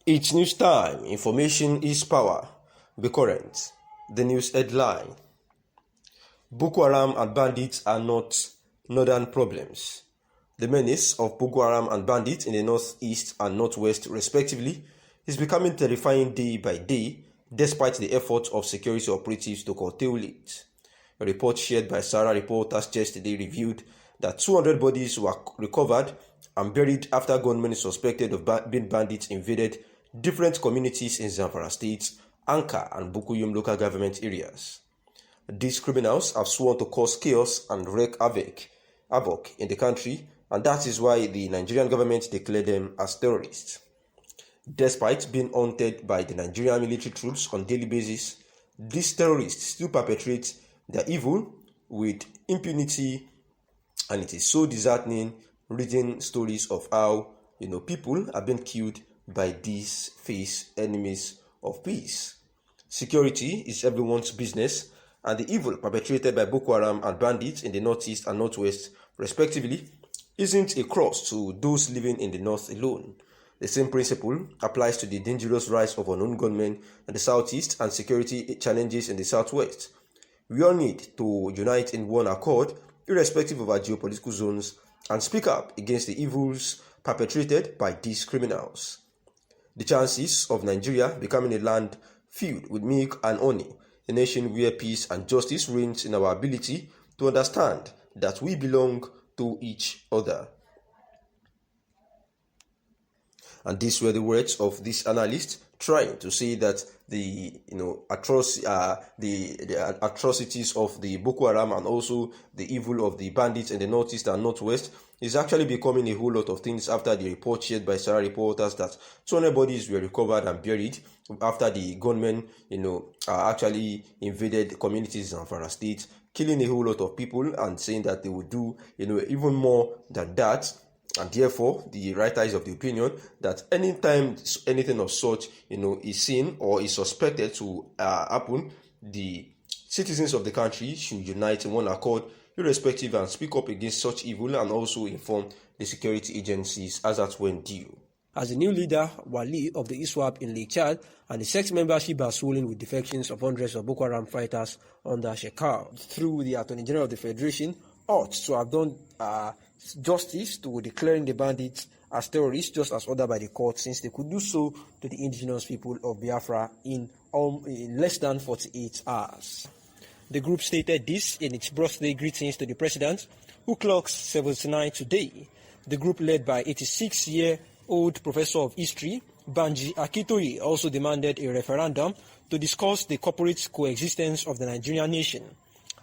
It's news time. Information is power. Be current. The news headline: Boko Haram and bandits are not northern problems. The menace of Boko Haram and bandits in the northeast and northwest, respectively, is becoming terrifying day by day, despite the efforts of security operatives to curtail it. A report shared by Sahara reporters yesterday revealed that 200 bodies were recovered and buried after gunmen suspected of being bandits invaded different communities in Zamfara State, Anka, and Bukuyum local government areas. These criminals have sworn to cause chaos and wreak havoc in the country, and that is why the Nigerian government declared them as terrorists. Despite being hunted by the Nigerian military troops on a daily basis, these terrorists still perpetrate their evil with impunity, and it is so disheartening reading stories of how people have been killed by these fierce enemies of peace. Security is everyone's business, and the evil perpetrated by Boko Haram and bandits in the northeast and northwest, respectively, isn't a cross to those living in the north alone. The same principle applies to the dangerous rise of unknown gunmen in the southeast and security challenges in the southwest. We all need to unite in one accord, irrespective of our geopolitical zones, and speak up against the evils perpetrated by these criminals. The chances of Nigeria becoming a land filled with milk and honey, a nation where peace and justice reigns, in our ability to understand that we belong to each other. And these were the words of this analyst trying to say that the atrocities of the Boko Haram and also the evil of the bandits in the northeast and northwest is actually becoming a whole lot of things after the report shared by Sahara reporters that 200 bodies were recovered and buried after the gunmen actually invaded communities in Zamfara State, killing a whole lot of people and saying that they would do even more than that. And therefore, the writer is of the opinion that anytime anything of such, is seen or is suspected to happen, the citizens of the country should unite in one accord, irrespective, and speak up against such evil, and also inform the security agencies as at when due. As the new leader, Wali of the ISWAP in Lake Chad, and the sect membership are swollen with defections of hundreds of Boko Haram fighters under Shekau, through the Attorney General of the Federation, ought to have done justice to declaring the bandits as terrorists, just as ordered by the court, since they could do so to the indigenous people of Biafra in less than 48 hours. The group stated this in its birthday greetings to the president, who clocks 79 today. The group, led by 86-year-old professor of history, Banji Akitoye, also demanded a referendum to discuss the corporate coexistence of the Nigerian nation.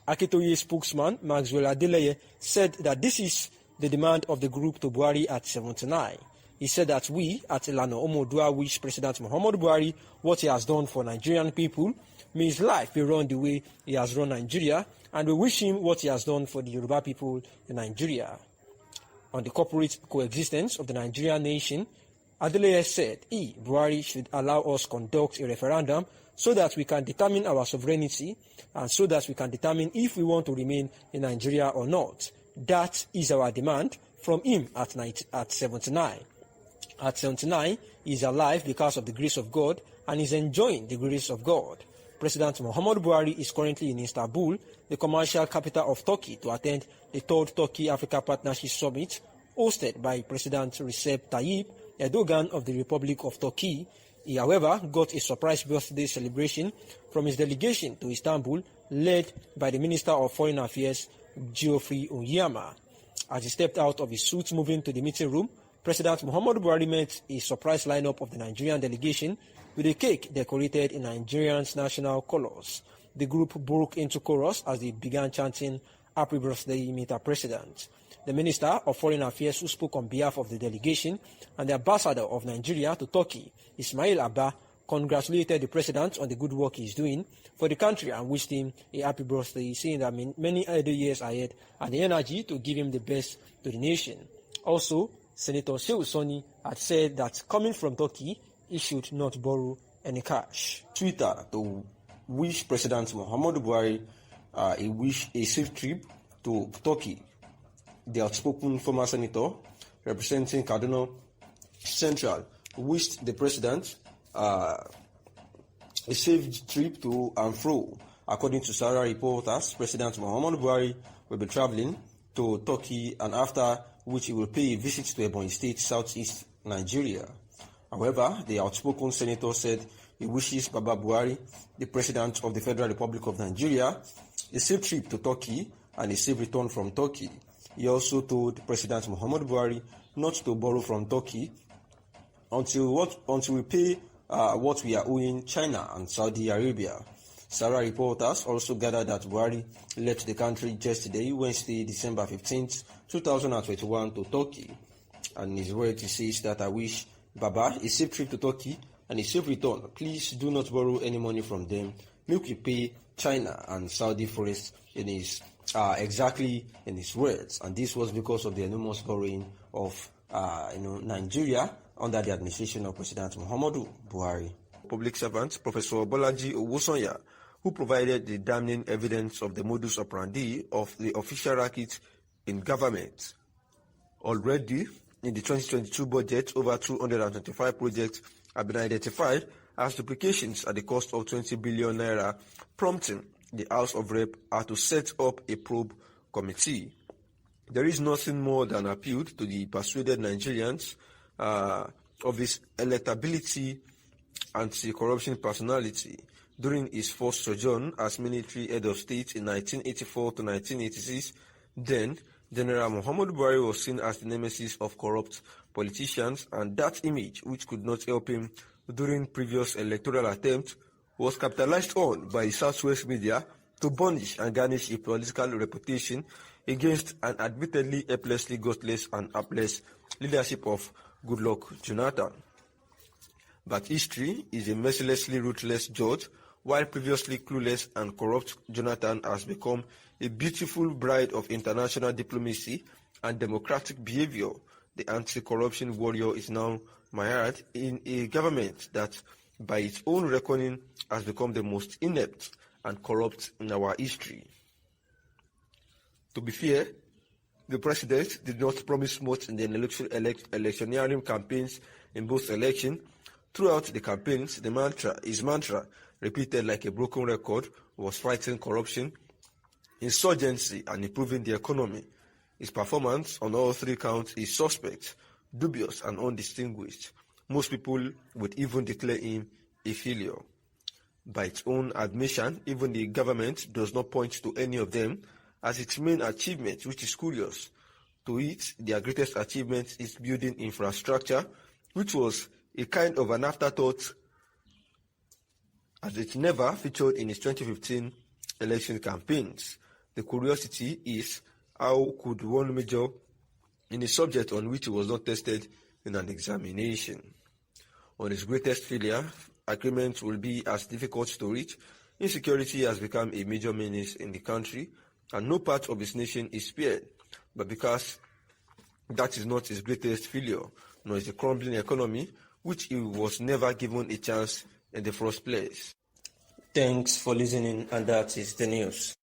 Akitoye's spokesman, Maxwell Adeleye, said that this is the demand of the group to Buhari at 79. He said that we at Ilana Omodua wish President Muhammadu Buhari what he has done for Nigerian people. May his life be run the way he has run Nigeria, and we wish him what he has done for the Yoruba people in Nigeria. On the corporate coexistence of the Nigerian nation, Adeleye said Buhari should allow us conduct a referendum so that we can determine our sovereignty and so that we can determine if we want to remain in Nigeria or not. That is our demand from him at 79. At 79, he is alive because of the grace of God and is enjoying the grace of God. President Muhammadu Buhari is currently in Istanbul, the commercial capital of Turkey, to attend the 3rd Turkey-Africa Partnership Summit hosted by President Recep Tayyip Erdogan of the Republic of Turkey. He, however, got a surprise birthday celebration from his delegation to Istanbul, led by the Minister of Foreign Affairs, Geoffrey Onyema. As he stepped out of his suit moving to the meeting room, President Muhammadu Buhari met a surprise lineup of the Nigerian delegation with a cake decorated in Nigerians' national colors. The group broke into chorus as they began chanting, "Happy birthday, Mr. President." The Minister of Foreign Affairs, who spoke on behalf of the delegation, and the Ambassador of Nigeria to Turkey, Ismail Abba, congratulated the President on the good work he is doing for the country and wished him a happy birthday, saying that many other years ahead and the energy to give him the best to the nation. Also, Senator Shehu Sani had said that coming from Turkey, he should not borrow any cash. Twitter to wish President Muhammadu Buhari a safe trip to Turkey. The outspoken former senator representing Kaduna Central wished the president a safe trip to and fro. According to Sarah reporters, President Muhammadu Buhari will be traveling to Turkey, and after which he will pay a visit to Ebonyi State, southeast Nigeria. However, the outspoken senator said he wishes Baba Buhari, the President of the Federal Republic of Nigeria, a safe trip to Turkey and a safe return from Turkey. He also told President Muhammadu Buhari not to borrow from Turkey until we pay what we are owing China and Saudi Arabia. Sarah reporters also gathered that Buhari left the country yesterday, Wednesday, December 15th, 2021, to Turkey. And in his words, he says that I wish Baba a safe trip to Turkey and a safe return. Please do not borrow any money from them. Make we pay China and Saudi first, in his exactly in his words. And this was because of the enormous borrowing of Nigeria under the administration of President Muhammadu Buhari. Public servant Professor Bolaji Owosanya, who provided the damning evidence of the modus operandi of the official racket in government. Already, in the 2022 budget, over 225 projects have been identified as duplications at the cost of 20 billion naira, prompting the House of Rep to set up a probe committee. There is nothing more than appeal to the persuaded Nigerians of his electability, anti-corruption personality. During his first sojourn as military head of state in 1984 to 1986, then General Muhammadu Buhari was seen as the nemesis of corrupt politicians, and that image, which could not help him during previous electoral attempts, was capitalized on by the Southwest media to burnish and garnish a political reputation against an admittedly helplessly gutless and hapless leadership of Goodluck Jonathan. But history is a mercilessly ruthless judge. While previously clueless and corrupt, Jonathan has become a beautiful bride of international diplomacy and democratic behavior. The anti-corruption warrior is now mired in a government that, by its own reckoning, has become the most inept and corrupt in our history. To be fair, the president did not promise much in the electioneering campaigns in both elections. Throughout the campaigns, his mantra, repeated like a broken record, was fighting corruption, insurgency, and improving the economy. His performance on all three counts is suspect, dubious, and undistinguished. Most people would even declare him a failure. By its own admission, even the government does not point to any of them as its main achievement, which is curious. To it, their greatest achievement is building infrastructure, which was a kind of an afterthought, as it never featured in its 2015 election campaigns. The curiosity is, how could one major in a subject on which it was not tested in an examination? On its greatest failure, agreement will be as difficult to reach. Insecurity has become a major menace in the country, and no part of its nation is spared. But because that is not his greatest failure, nor is the crumbling economy, which he was never given a chance in the first place. Thanks for listening, and that is the news.